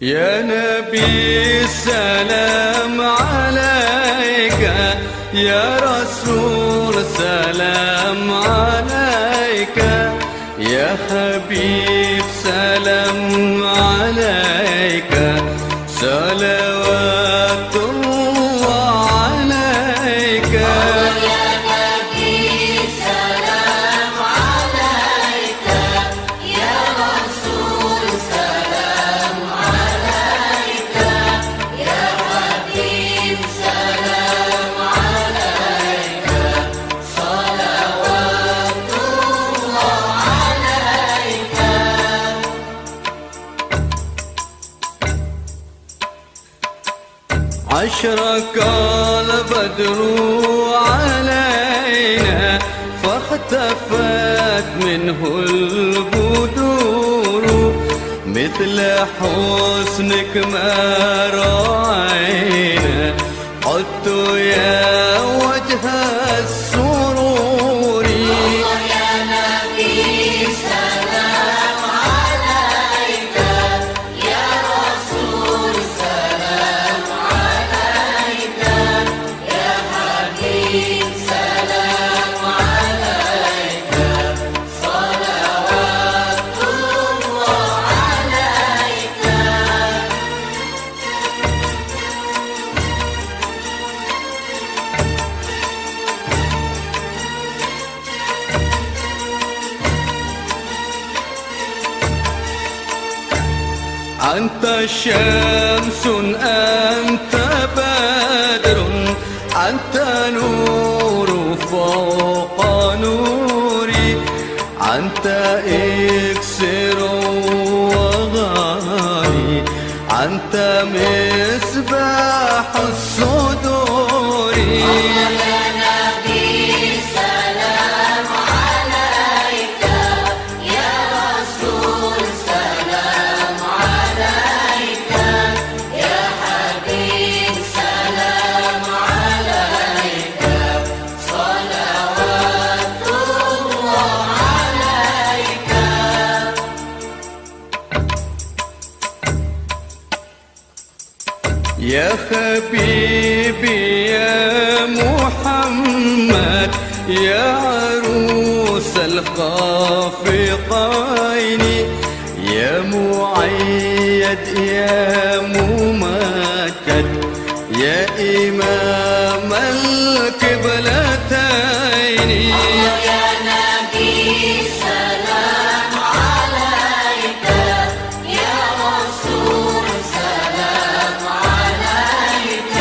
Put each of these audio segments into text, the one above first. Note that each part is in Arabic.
يا نبي سلام عليك، يا رسول سلام عليك، يا حبيب سلام عليك، صلوات الله عليك. يا نبي سلام عليك، يا رسول سلام عليك، يا حبيب سلام عليك، صلوات الله عليك. أشرق البدر علينا فاختفت منه البدور، مثل حسنك ما رأينا قدت يا وجه السرور. يا نبي سلام عليك، يا رسول سلام عليك، يا حبيب سلام عليك، صلوات الله عليك. أنت شمس أنت بدر، أنت نور فوق نوري، أنت إكسر وغالي، أنت مصباح الصدور. يا نبي سلام عليك، يا رسول سلام عليك، يا حبيب سلام عليك، صلوات الله عليك. يا حبيبي يا محمد، يا عروس الخافقين، يا مؤيد يا ممجد، يا إمام القبلتين. يا نبي سلام عليك، يا رسول سلام عليك،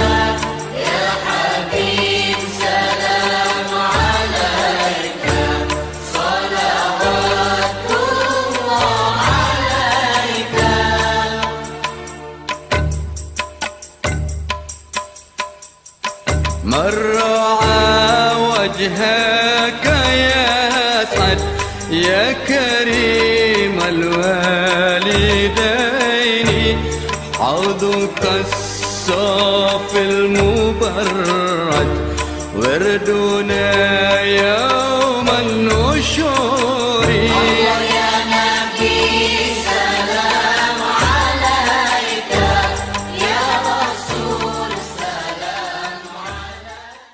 يا حبيب سلام عليك، صلوات الله عليك. من رعى وجهك يسعد، يا كريم الوالدين، حوضك الصافي المبرد، وردنا يوم النشور.